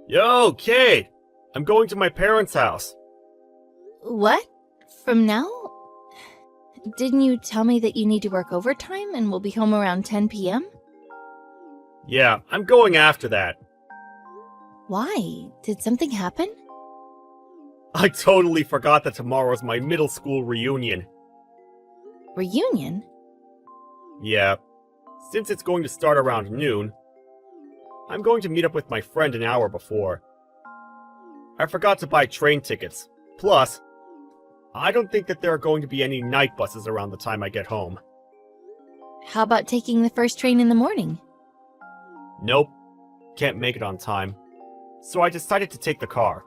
Yo, Kate! I'm going to my parents' house. What? From now? Didn't you tell me that you need to work overtime and will be home around 10 p.m.? Yeah, I'm going after that. Why? Did something happen? I totally forgot that tomorrow's my middle school reunion. Reunion? Yeah, since it's going to start around noon, I'm going to meet up with my friend an hour before. I forgot to buy train tickets. Plus, I don't think that there are going to be any night buses around the time I get home. How about taking the first train in the morning? Nope, can't make it on time. So I decided to take the car.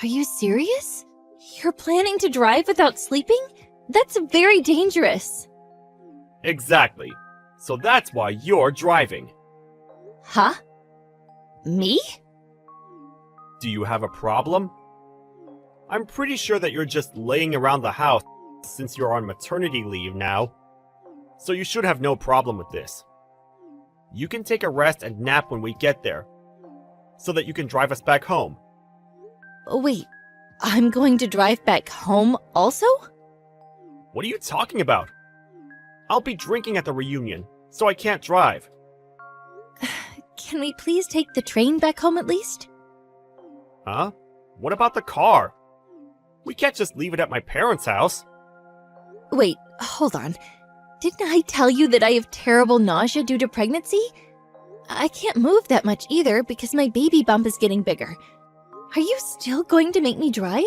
Are you serious? You're planning to drive without sleeping? That's very dangerous. Exactly. So that's why you're driving. Huh? Me? Do you have a problem? I'm pretty sure that you're just laying around the house since you're on maternity leave now. So you should have no problem with this. You can take a rest and nap when we get there, so that you can drive us back home. Wait, I'm going to drive back home also? What are you talking about? I'll be drinking at the reunion, so I can't drive. Can we please take the train back home at least? Huh? What about the car? We can't just leave it at my parents' house. Wait, hold on. Didn't I tell you that I have terrible nausea due to pregnancy? I can't move that much either because my baby bump is getting bigger. Are you still going to make me drive?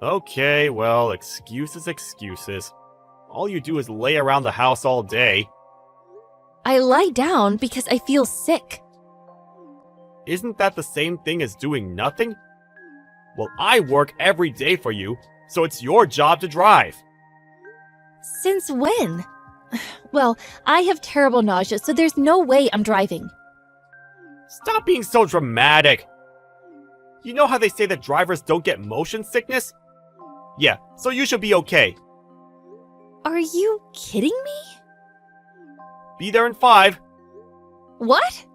Okay, well, excuses. All you do is lay around the house all day. I lie down because I feel sick. Isn't that the same thing as doing nothing? Well, I work every day for you, so it's your job to drive. Since when? Well, I have terrible nausea, so there's no way I'm driving. Stop being so dramatic. You know how they say that drivers don't get motion sickness? Yeah, so you should be okay. Are you kidding me? Be there in 5. What?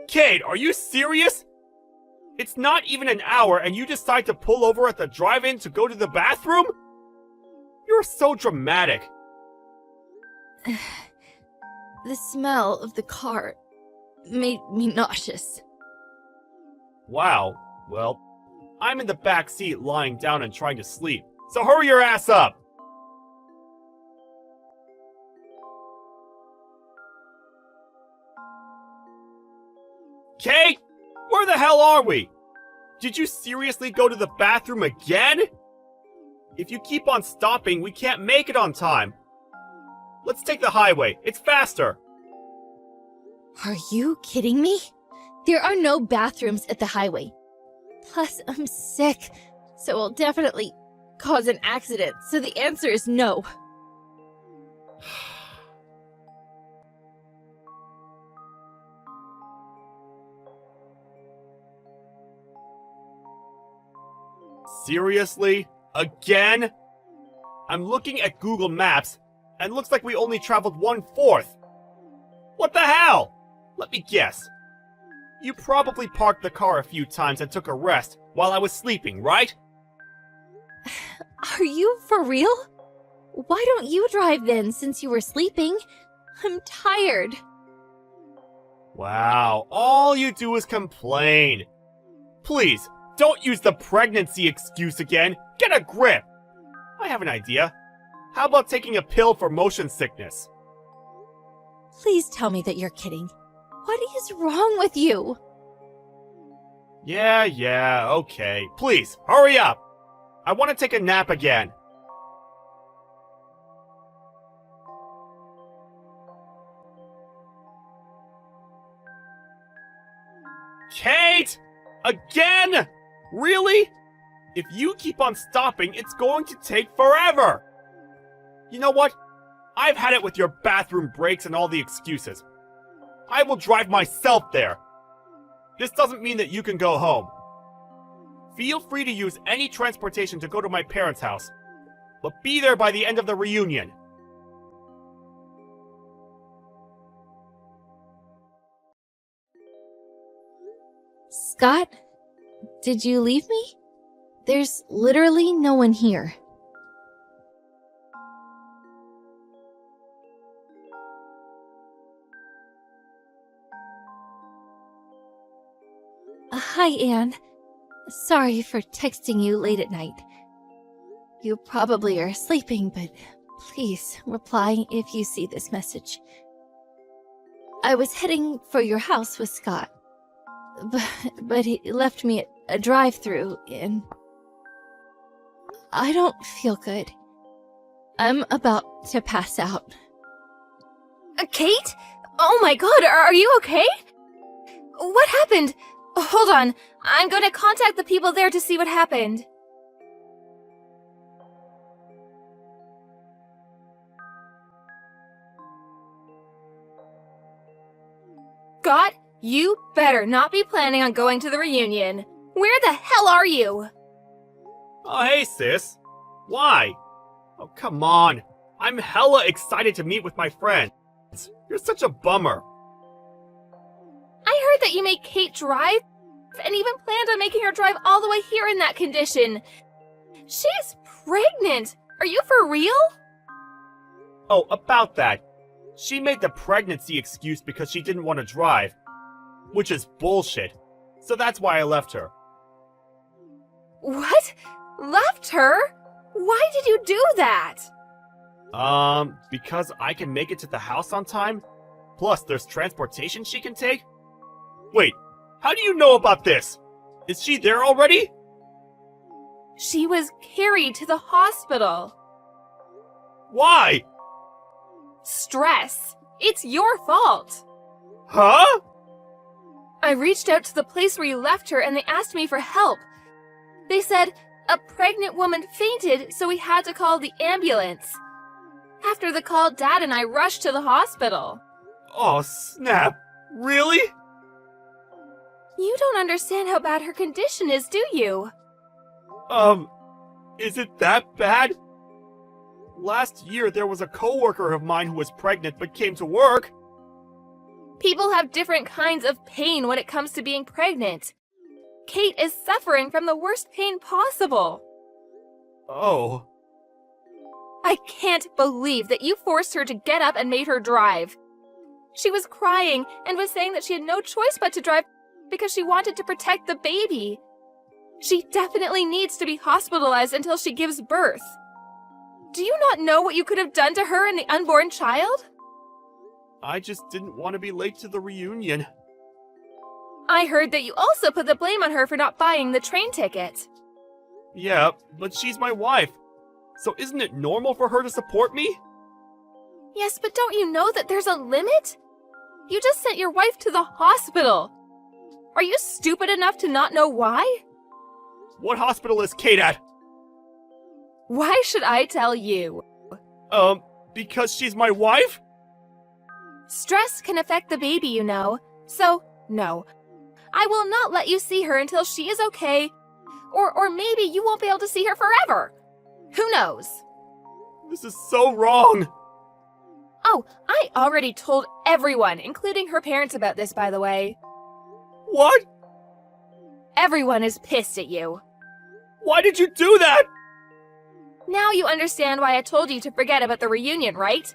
Kate, are you serious? It's not even an hour and you decide to pull over at the drive-in to go to the bathroom? You're so dramatic. The smell of the car made me nauseous. Wow, well, I'm in the back seat lying down and trying to sleep, so hurry your ass up! Kate? Where the hell are we? Did you seriously go to the bathroom again? If you keep on stopping, we can't make it on time. Let's take the highway. It's faster. Are you kidding me? There are no bathrooms at the highway. Plus, I'm sick, so I'll definitely cause an accident, so the answer is no. Seriously? Again? I'm looking at Google Maps, and looks like we only traveled 1/4. What the hell? Let me guess. You probably parked the car a few times and took a rest while I was sleeping, right? Are you for real? Why don't you drive then, since you were sleeping? I'm tired. Wow, all you do is complain. Please, don't use the pregnancy excuse again. Get a grip. I have an idea. How about taking a pill for motion sickness? Please tell me that you're kidding. What is wrong with you? Yeah, okay. Please, hurry up. I want to take a nap again. Kate! Again? Really? If you keep on stopping, it's going to take forever. You know what? I've had it with your bathroom breaks and all the excuses. I will drive myself there. This doesn't mean that you can go home. Feel free to use any transportation to go to my parents' house, but be there by the end of the reunion. Scott, did you leave me? There's literally no one here. Hi, Anne. Sorry for texting you late at night. You probably are sleeping, but please reply if you see this message. I was heading for your house with Scott, but he left me at a drive-thru, and I don't feel good. I'm about to pass out. Kate? Oh my god, are you okay? What happened? Hold on, I'm gonna contact the people there to see what happened. Scott, you better not be planning on going to the reunion. Where the hell are you? Oh, hey, sis. Why? Oh, come on. I'm hella excited to meet with my friends. You're such a bummer. I heard that you made Kate drive, and even planned on making her drive all the way here in that condition. She's pregnant! Are you for real? Oh, about that. She made the pregnancy excuse because she didn't want to drive. Which is bullshit. So that's why I left her. What? Left her? Why did you do that? Because I can make it to the house on time? Plus, there's transportation she can take? Wait, how do you know about this? Is she there already? She was carried to the hospital. Why? Stress. It's your fault. Huh? I reached out to the place where you left her and they asked me for help. They said a pregnant woman fainted, so we had to call the ambulance. After the call, Dad and I rushed to the hospital. Oh, snap. Really? You don't understand how bad her condition is, do you? Is it that bad? Last year, there was a coworker of mine who was pregnant but came to work. People have different kinds of pain when it comes to being pregnant. Kate is suffering from the worst pain possible. Oh. I can't believe that you forced her to get up and made her drive. She was crying and was saying that she had no choice but to drive because she wanted to protect the baby. She definitely needs to be hospitalized until she gives birth. Do you not know what you could have done to her and the unborn child? I just didn't want to be late to the reunion. I heard that you also put the blame on her for not buying the train ticket. Yeah, but she's my wife. So isn't it normal for her to support me? Yes, but don't you know that there's a limit? You just sent your wife to the hospital. Are you stupid enough to not know why? What hospital is Kate at? Why should I tell you? Because she's my wife? Stress can affect the baby, you know. So, no. I will not let you see her until she is okay. Or maybe you won't be able to see her forever. Who knows? This is so wrong. Oh, I already told everyone, including her parents, about this, by the way. What? Everyone is pissed at you. Why did you do that? Now you understand why I told you to forget about the reunion, right?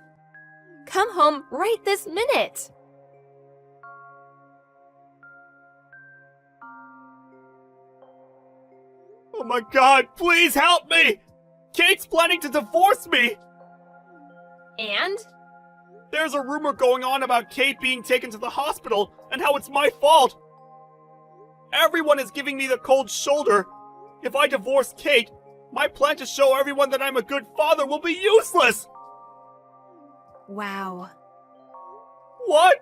Come home right this minute. Oh my god, please help me! Kate's planning to divorce me! And? There's a rumor going on about Kate being taken to the hospital and how it's my fault. Everyone is giving me the cold shoulder. If I divorce Kate, my plan to show everyone that I'm a good father will be useless! Wow. What?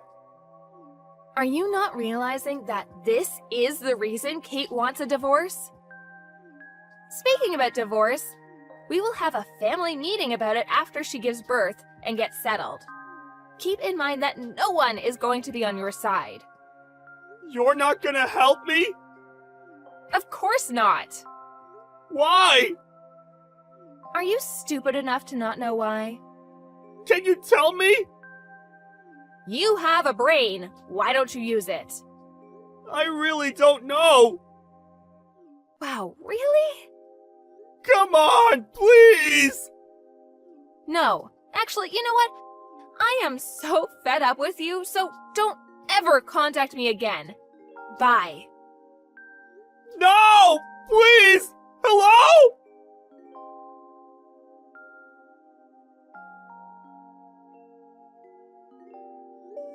Are you not realizing that this is the reason Kate wants a divorce? Speaking about divorce, we will have a family meeting about it after she gives birth and gets settled. Keep in mind that no one is going to be on your side. You're not gonna help me? Of course not. Why? Are you stupid enough to not know why? Can you tell me? You have a brain. Why don't you use it? I really don't know. Wow, really? Come on, please! No. Actually, you know what? I am so fed up with you, so don't ever contact me again. Bye. No! Please! Hello?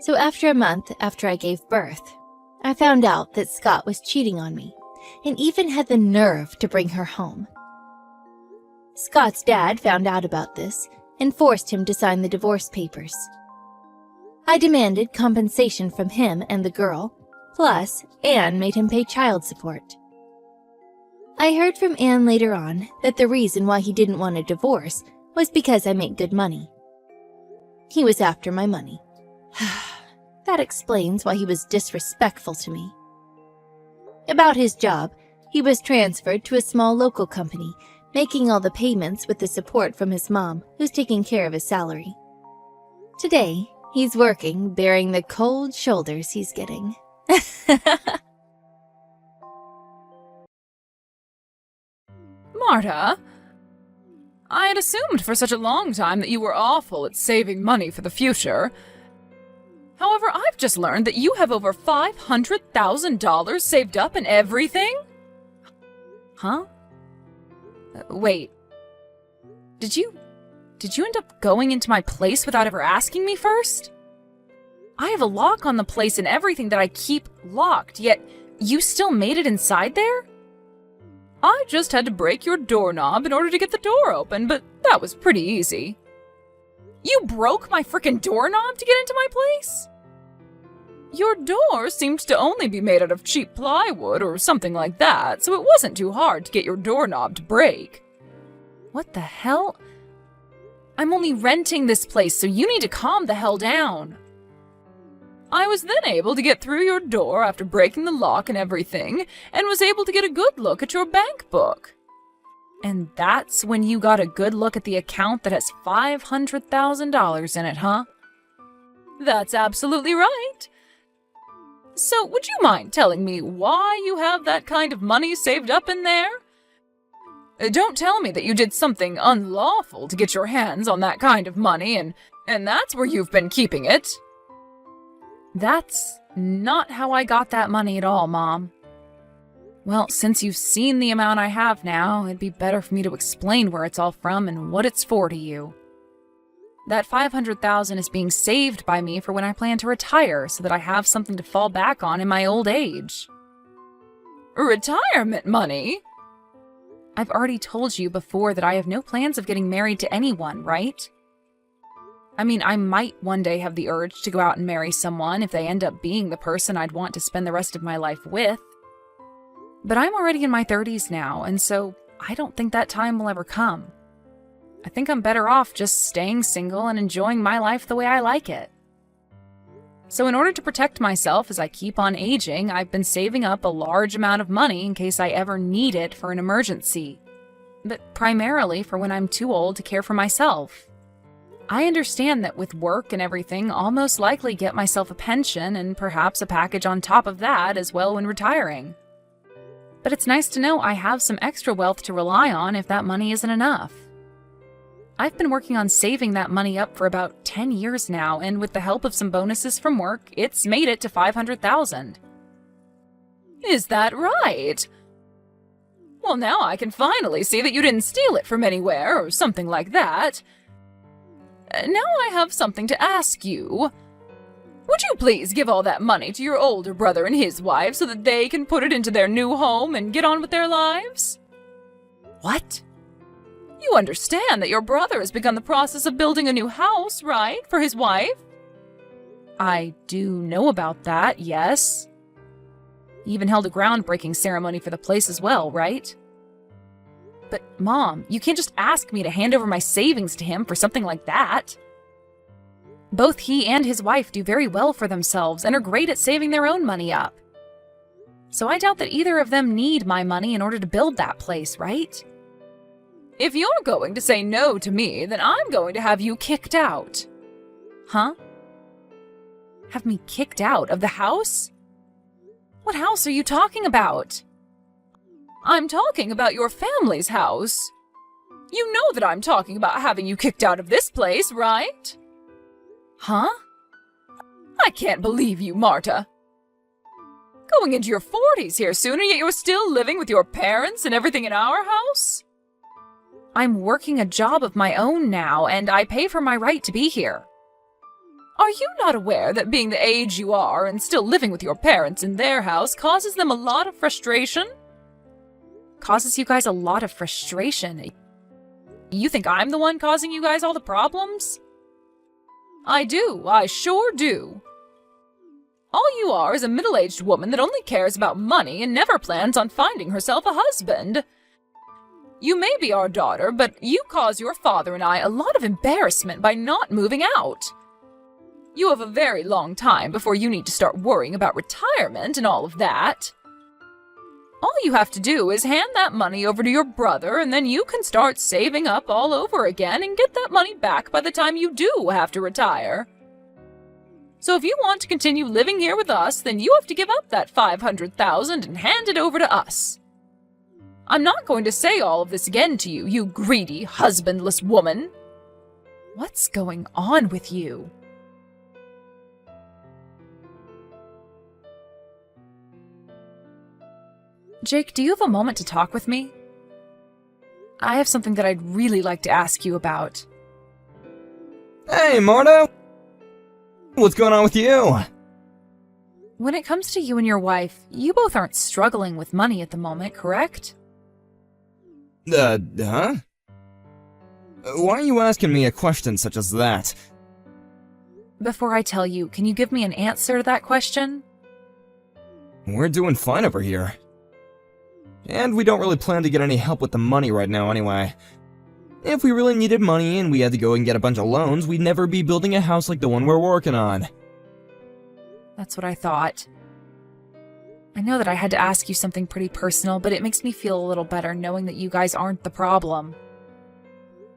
So after a month after I gave birth, I found out that Scott was cheating on me and even had the nerve to bring her home. Scott's dad found out about this and forced him to sign the divorce papers. I demanded compensation from him and the girl, plus Anne made him pay child support. I heard from Anne later on that the reason why he didn't want a divorce was because I make good money. He was after my money. That explains why he was disrespectful to me. About his job, he was transferred to a small local company, making all the payments with the support from his mom, who's taking care of his salary. Today, he's working, bearing the cold shoulders he's getting. Marta, I had assumed for such a long time that you were awful at saving money for the future. However, I've just learned that you have over $500,000 saved up and everything? Huh? Wait. Did you end up going into my place without ever asking me first? I have a lock on the place and everything that I keep locked, yet you still made it inside there? I just had to break your doorknob in order to get the door open, but that was pretty easy. You broke my frickin' doorknob to get into my place? Your door seemed to only be made out of cheap plywood or something like that, so it wasn't too hard to get your doorknob to break. What the hell? I'm only renting this place, so you need to calm the hell down. I was then able to get through your door after breaking the lock and everything, and was able to get a good look at your bank book. And that's when you got a good look at the account that has $500,000 in it, huh? That's absolutely right. So would you mind telling me why you have that kind of money saved up in there? Don't tell me that you did something unlawful to get your hands on that kind of money, and that's where you've been keeping it. That's not how I got that money at all, Mom. Well, since you've seen the amount I have now, it'd be better for me to explain where it's all from and what it's for to you. That $500,000 is being saved by me for when I plan to retire so that I have something to fall back on in my old age. Retirement money? I've already told you before that I have no plans of getting married to anyone, right? I mean, I might one day have the urge to go out and marry someone if they end up being the person I'd want to spend the rest of my life with. But I'm already in my 30s now, and so I don't think that time will ever come. I think I'm better off just staying single and enjoying my life the way I like it. So in order to protect myself as I keep on aging, I've been saving up a large amount of money in case I ever need it for an emergency. But primarily for when I'm too old to care for myself. I understand that with work and everything, I'll most likely get myself a pension and perhaps a package on top of that as well when retiring. But it's nice to know I have some extra wealth to rely on if that money isn't enough. I've been working on saving that money up for about 10 years now, and with the help of some bonuses from work, it's made it to $500,000. Is that right? Well, now I can finally see that you didn't steal it from anywhere or something like that. Now I have something to ask you. Would you please give all that money to your older brother and his wife so that they can put it into their new home and get on with their lives? What? You understand that your brother has begun the process of building a new house, right, for his wife? I do know about that, yes. He even held a groundbreaking ceremony for the place as well, right? But, Mom, you can't just ask me to hand over my savings to him for something like that. Both he and his wife do very well for themselves and are great at saving their own money up. So I doubt that either of them need my money in order to build that place, right? If you're going to say no to me, then I'm going to have you kicked out. Huh? Have me kicked out of the house? What house are you talking about? I'm talking about your family's house. You know that I'm talking about having you kicked out of this place, right? Huh? I can't believe you, Marta. Going into your 40s here soon, and yet you're still living with your parents and everything in our house? I'm working a job of my own now, and I pay for my right to be here. Are you not aware that being the age you are and still living with your parents in their house causes them a lot of frustration? Causes you guys a lot of frustration? You think I'm the one causing you guys all the problems? I do, I sure do. All you are is a middle-aged woman that only cares about money and never plans on finding herself a husband. You may be our daughter, but you cause your father and I a lot of embarrassment by not moving out. You have a very long time before you need to start worrying about retirement and all of that. All you have to do is hand that money over to your brother, and then you can start saving up all over again and get that money back by the time you do have to retire. So if you want to continue living here with us, then you have to give up that $500,000 and hand it over to us. I'm not going to say all of this again to you, you greedy, husbandless woman. What's going on with you? Jake, do you have a moment to talk with me? I have something that I'd really like to ask you about. Hey, Marta! What's going on with you? When it comes to you and your wife, you both aren't struggling with money at the moment, correct? Huh? Why are you asking me a question such as that? Before I tell you, can you give me an answer to that question? We're doing fine over here. And we don't really plan to get any help with the money right now anyway. If we really needed money and we had to go and get a bunch of loans, we'd never be building a house like the one we're working on. That's what I thought. I know that I had to ask you something pretty personal, but it makes me feel a little better knowing that you guys aren't the problem.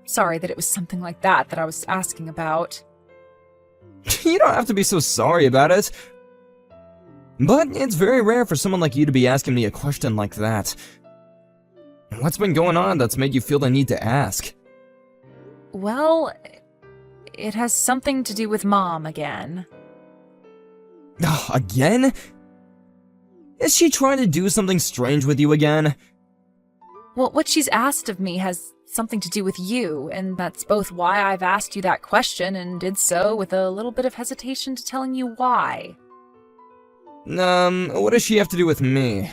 Sorry that it was something like that I was asking about. You don't have to be so sorry about it. But it's very rare for someone like you to be asking me a question like that. What's been going on that's made you feel the need to ask? Well, it has something to do with Mom again. Again? Is she trying to do something strange with you again? Well, what she's asked of me has something to do with you, and that's both why I've asked you that question and did so with a little bit of hesitation to telling you why. What does she have to do with me?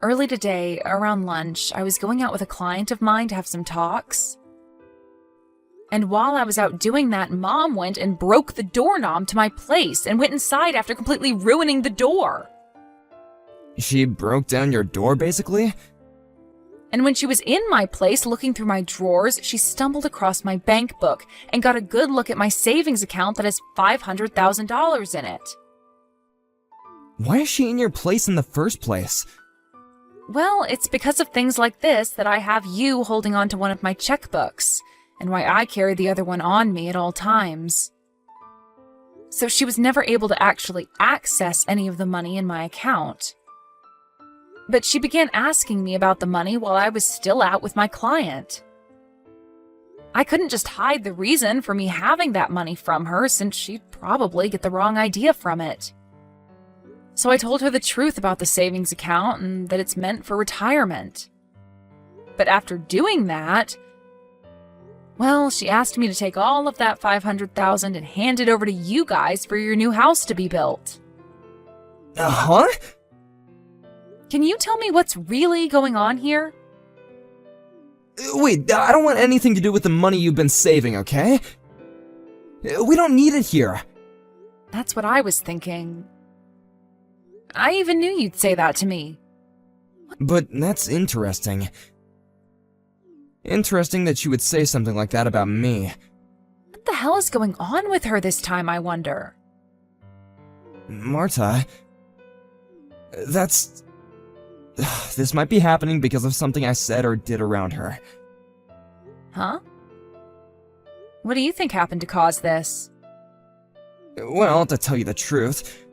Early today, around lunch, I was going out with a client of mine to have some talks. And while I was out doing that, Mom went and broke the doorknob to my place and went inside after completely ruining the door. She broke down your door, basically? And when she was in my place looking through my drawers, she stumbled across my bank book and got a good look at my savings account that has $500,000 in it. Why is she in your place in the first place? Well, it's because of things like this that I have you holding on to one of my checkbooks, and why I carry the other one on me at all times. So she was never able to actually access any of the money in my account. But she began asking me about the money while I was still out with my client. I couldn't just hide the reason for me having that money from her, since she'd probably get the wrong idea from it. So I told her the truth about the savings account and that it's meant for retirement. But after doing that, well, she asked me to take all of that $500,000 and hand it over to you guys for your new house to be built. Huh? Can you tell me what's really going on here? Wait, I don't want anything to do with the money you've been saving, okay? We don't need it here. That's what I was thinking. I even knew you'd say that to me. But that's interesting. Interesting that she would say something like that about me. What the hell is going on with her this time, I wonder? Marta... That's... This might be happening because of something I said or did around her. Huh? What do you think happened to cause this? Well, to tell you the truth,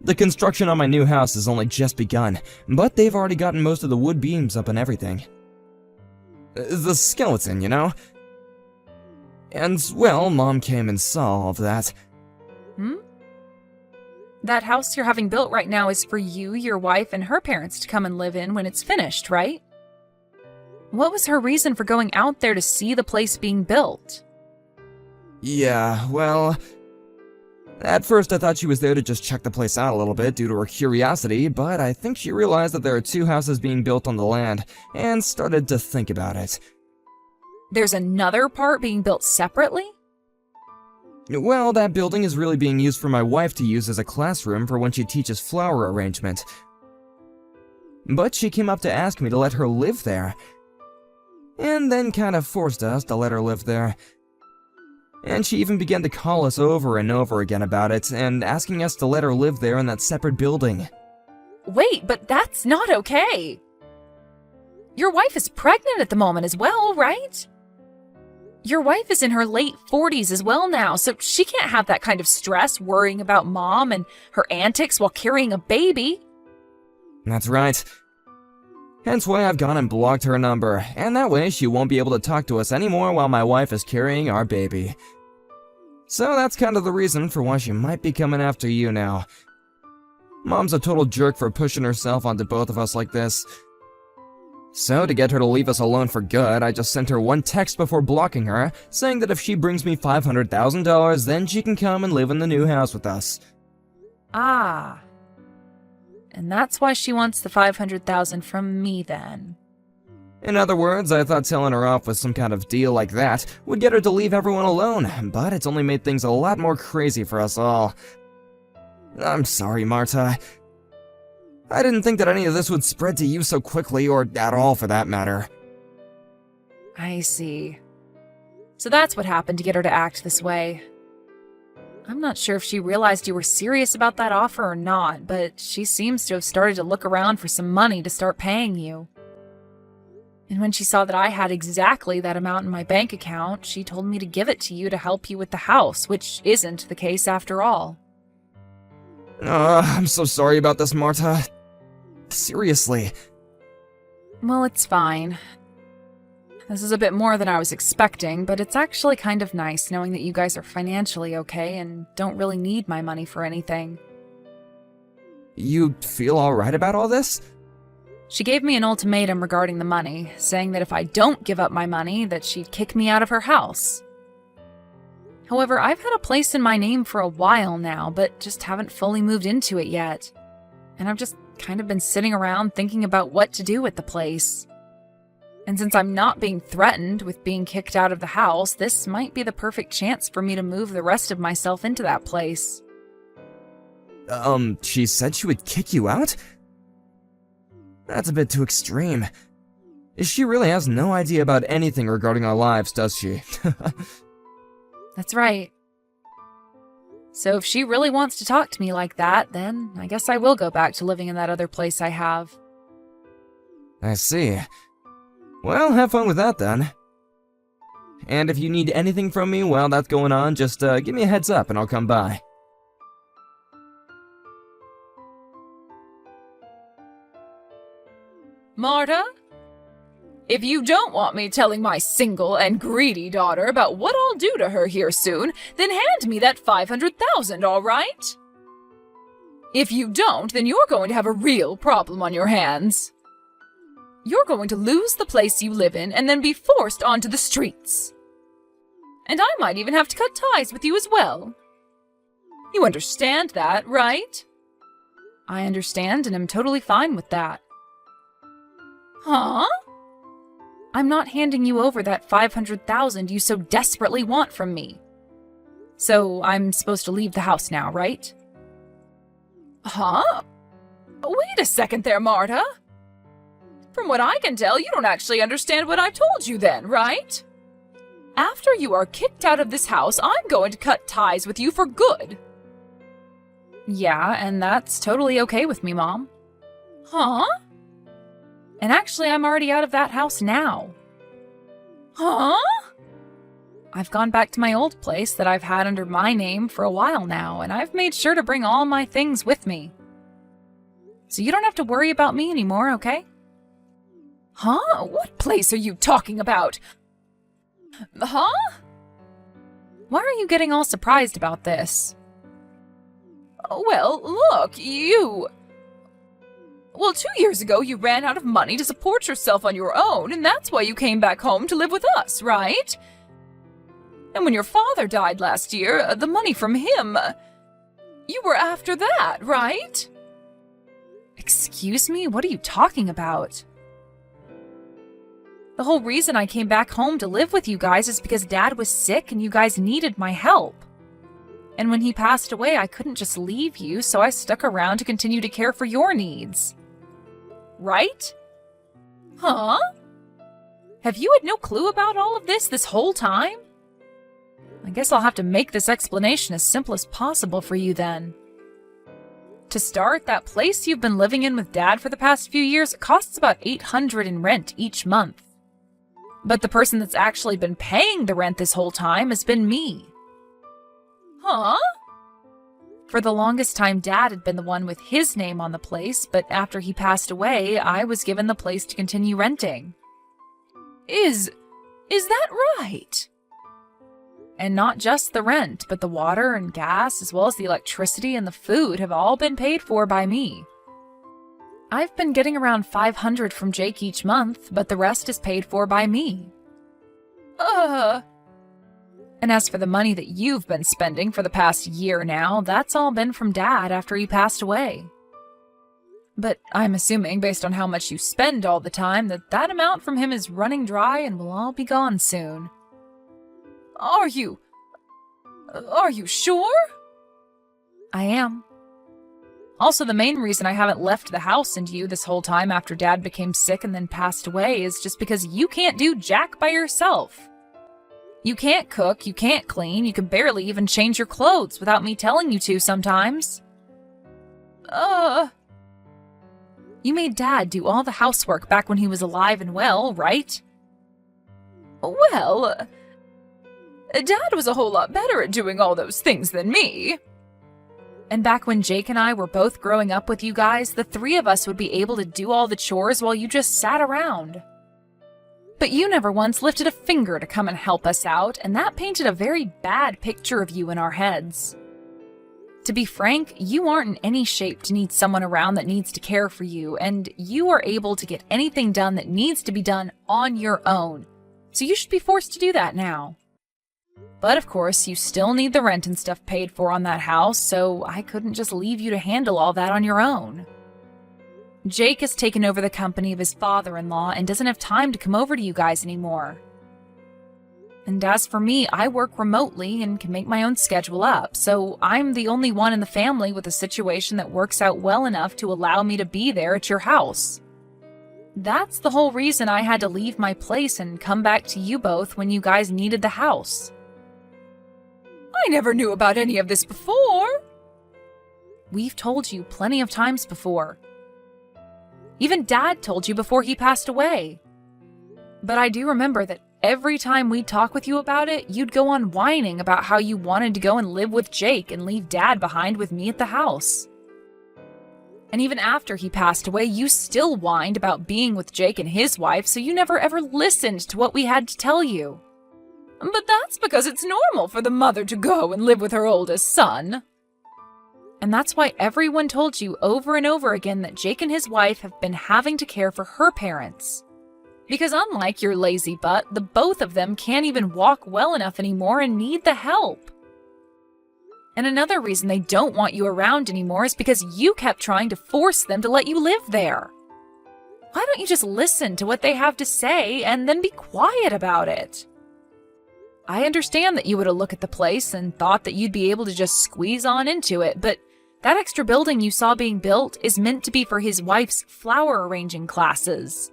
The construction on my new house has only just begun, but they've already gotten most of the wood beams up and everything. The skeleton, you know? And, well, Mom came and saw all of that. That house you're having built right now is for you, your wife, and her parents to come and live in when it's finished, right? What was her reason for going out there to see the place being built? Yeah, well... At first I thought she was there to just check the place out a little bit due to her curiosity, but I think she realized that there are 2 houses being built on the land, and started to think about it. There's another part being built separately? Well, that building is really being used for my wife to use as a classroom for when she teaches flower arrangement. But she came up to ask me to let her live there. And then kind of forced us to let her live there. And she even began to call us over and over again about it, and asking us to let her live there in that separate building. Wait, but that's not okay! Your wife is pregnant at the moment as well, right? Your wife is in her late 40s as well now, so she can't have that kind of stress worrying about Mom and her antics while carrying a baby. That's right. Hence why I've gone and blocked her number, and that way she won't be able to talk to us anymore while my wife is carrying our baby. So that's kind of the reason for why she might be coming after you now. Mom's a total jerk for pushing herself onto both of us like this. So to get her to leave us alone for good, I just sent her one text before blocking her, saying that if she brings me $500,000, then she can come and live in the new house with us. Ah. And that's why she wants the $500,000 from me then. In other words, I thought telling her off with some kind of deal like that would get her to leave everyone alone, but it's only made things a lot more crazy for us all. I'm sorry, Marta. I didn't think that any of this would spread to you so quickly, or at all for that matter. I see. So that's what happened to get her to act this way. I'm not sure if she realized you were serious about that offer or not, but she seems to have started to look around for some money to start paying you. And when she saw that I had exactly that amount in my bank account, she told me to give it to you to help you with the house, which isn't the case after all. I'm so sorry about this, Marta. Seriously. Well, it's fine. This is a bit more than I was expecting, but it's actually kind of nice knowing that you guys are financially okay and don't really need my money for anything. You feel alright about all this? She gave me an ultimatum regarding the money, saying that if I don't give up my money, that she'd kick me out of her house. However, I've had a place in my name for a while now, but just haven't fully moved into it yet. And I've just kind of been sitting around thinking about what to do with the place. And since I'm not being threatened with being kicked out of the house, this might be the perfect chance for me to move the rest of myself into that place. She said she would kick you out? That's a bit too extreme. She really has no idea about anything regarding our lives, does she? That's right. So if she really wants to talk to me like that, then I guess I will go back to living in that other place I have. I see. Well, have fun with that then. And if you need anything from me while that's going on, just give me a heads up and I'll come by. Marta? If you don't want me telling my single and greedy daughter about what I'll do to her here soon, then hand me that $500,000, all right? If you don't, then you're going to have a real problem on your hands. You're going to lose the place you live in and then be forced onto the streets. And I might even have to cut ties with you as well. You understand that, right? I understand and am totally fine with that. Huh? I'm not handing you over that $500,000 you so desperately want from me. So I'm supposed to leave the house now, right? Huh? Wait a second there, Marta. From what I can tell, you don't actually understand what I told you then, right? After you are kicked out of this house, I'm going to cut ties with you for good. Yeah, and that's totally okay with me, Mom. Huh? And actually, I'm already out of that house now. Huh? I've gone back to my old place that I've had under my name for a while now, and I've made sure to bring all my things with me. So you don't have to worry about me anymore, okay? Huh? What place are you talking about? Huh? Why are you getting all surprised about this? Well, look, Well, 2 years ago you ran out of money to support yourself on your own, and that's why you came back home to live with us, right? And when your father died last year, the money from him, you were after that, right? Excuse me? What are you talking about? The whole reason I came back home to live with you guys is because Dad was sick and you guys needed my help. And when he passed away, I couldn't just leave you, so I stuck around to continue to care for your needs. Right? Huh? Have you had no clue about all of this whole time? I guess I'll have to make this explanation as simple as possible for you then. To start, that place you've been living in with Dad for the past few years costs about $800 in rent each month. But the person that's actually been paying the rent this whole time has been me. Huh? For the longest time, Dad had been the one with his name on the place, but after he passed away, I was given the place to continue renting. Is that right? And not just the rent, but the water and gas, as well as the electricity and the food have all been paid for by me. I've been getting around $500 from Jake each month, but the rest is paid for by me. And as for the money that you've been spending for the past year now, that's all been from Dad after he passed away. But I'm assuming, based on how much you spend all the time, that amount from him is running dry and will all be gone soon. Are you sure? I am. Also, the main reason I haven't left the house and you this whole time after Dad became sick and then passed away is just because you can't do jack by yourself. You can't cook, you can't clean, you can barely even change your clothes without me telling you to sometimes. You made Dad do all the housework back when he was alive and well, right? Well, Dad was a whole lot better at doing all those things than me. And back when Jake and I were both growing up with you guys, the three of us would be able to do all the chores while you just sat around. But you never once lifted a finger to come and help us out, and that painted a very bad picture of you in our heads. To be frank, you aren't in any shape to need someone around that needs to care for you, and you are able to get anything done that needs to be done on your own. So you should be forced to do that now. But of course, you still need the rent and stuff paid for on that house, so I couldn't just leave you to handle all that on your own. Jake has taken over the company of his father-in-law and doesn't have time to come over to you guys anymore. And as for me, I work remotely and can make my own schedule up, so I'm the only one in the family with a situation that works out well enough to allow me to be there at your house. That's the whole reason I had to leave my place and come back to you both when you guys needed the house. I never knew about any of this before. We've told you plenty of times before. Even Dad told you before he passed away. But I do remember that every time we'd talk with you about it, you'd go on whining about how you wanted to go and live with Jake and leave Dad behind with me at the house. And even after he passed away, you still whined about being with Jake and his wife, so you never ever listened to what we had to tell you. But that's because it's normal for the mother to go and live with her oldest son. And that's why everyone told you over and over again that Jake and his wife have been having to care for her parents. Because unlike your lazy butt, the both of them can't even walk well enough anymore and need the help. And another reason they don't want you around anymore is because you kept trying to force them to let you live there. Why don't you just listen to what they have to say and then be quiet about it? I understand that you would have looked at the place and thought that you'd be able to just squeeze on into it, but that extra building you saw being built is meant to be for his wife's flower arranging classes,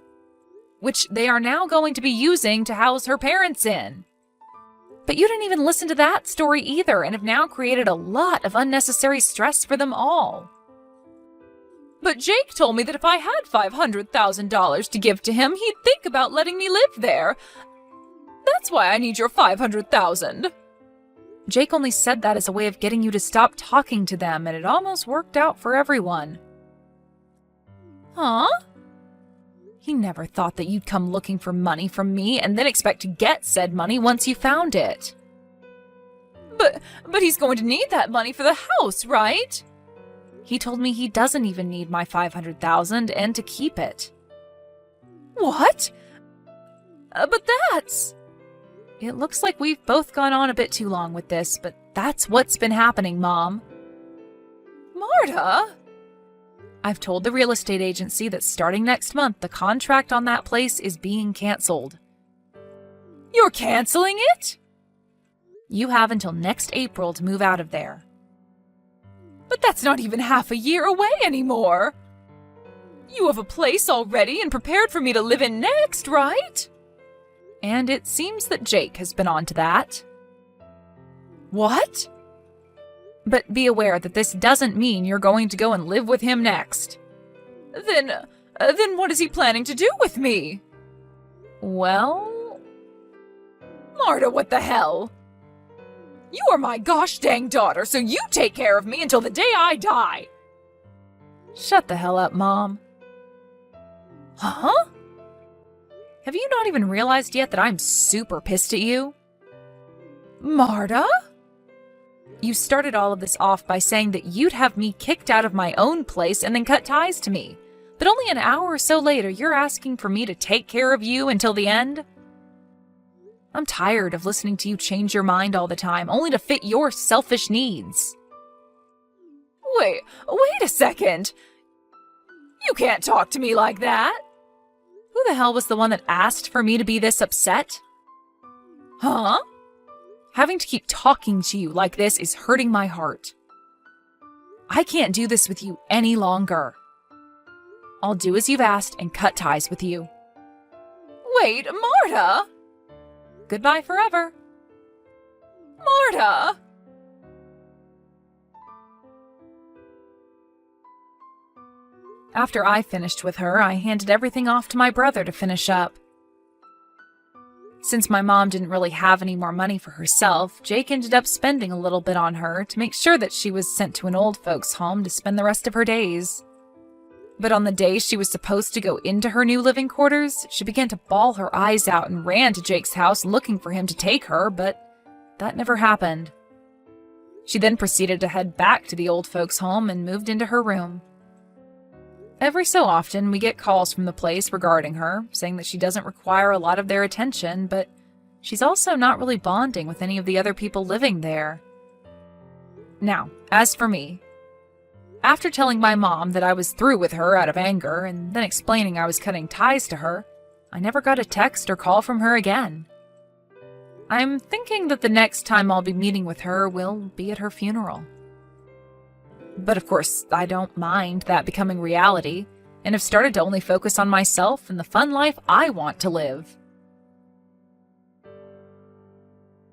which they are now going to be using to house her parents in. But you didn't even listen to that story either and have now created a lot of unnecessary stress for them all. But Jake told me that if I had $500,000 to give to him, he'd think about letting me live there. That's why I need your 500,000. Jake only said that as a way of getting you to stop talking to them, and it almost worked out for everyone. Huh? He never thought that you'd come looking for money from me and then expect to get said money once you found it. But he's going to need that money for the house, right? He told me he doesn't even need my 500,000 and to keep it. What? But that's... It looks like we've both gone on a bit too long with this, but that's what's been happening, Mom. Marta? I've told the real estate agency that starting next month, the contract on that place is being canceled. You're canceling it? You have until next April to move out of there. But that's not even half a year away anymore. You have a place already and prepared for me to live in next, right? And it seems that Jake has been on to that. What? But be aware that this doesn't mean you're going to go and live with him next. Then what is he planning to do with me? Well... Marta, what the hell? You are my gosh dang daughter, so you take care of me until the day I die. Shut the hell up, Mom. Huh? Have you not even realized yet that I'm super pissed at you? Marta? You started all of this off by saying that you'd have me kicked out of my own place and then cut ties to me. But only an hour or so later, you're asking for me to take care of you until the end? I'm tired of listening to you change your mind all the time, only to fit your selfish needs. Wait a second. You can't talk to me like that. Who the hell was the one that asked for me to be this upset? Huh? Having to keep talking to you like this is hurting my heart. I can't do this with you any longer. I'll do as you've asked and cut ties with you. Wait, Marta! Goodbye forever. Marta! After I finished with her, I handed everything off to my brother to finish up. Since my mom didn't really have any more money for herself, Jake ended up spending a little bit on her to make sure that she was sent to an old folks' home to spend the rest of her days. But on the day she was supposed to go into her new living quarters, she began to bawl her eyes out and ran to Jake's house looking for him to take her, but that never happened. She then proceeded to head back to the old folks' home and moved into her room. Every so often, we get calls from the place regarding her, saying that she doesn't require a lot of their attention, but she's also not really bonding with any of the other people living there. Now, as for me, after telling my mom that I was through with her out of anger, and then explaining I was cutting ties to her, I never got a text or call from her again. I'm thinking that the next time I'll be meeting with her will be at her funeral. But of course, I don't mind that becoming reality, and have started to only focus on myself and the fun life I want to live.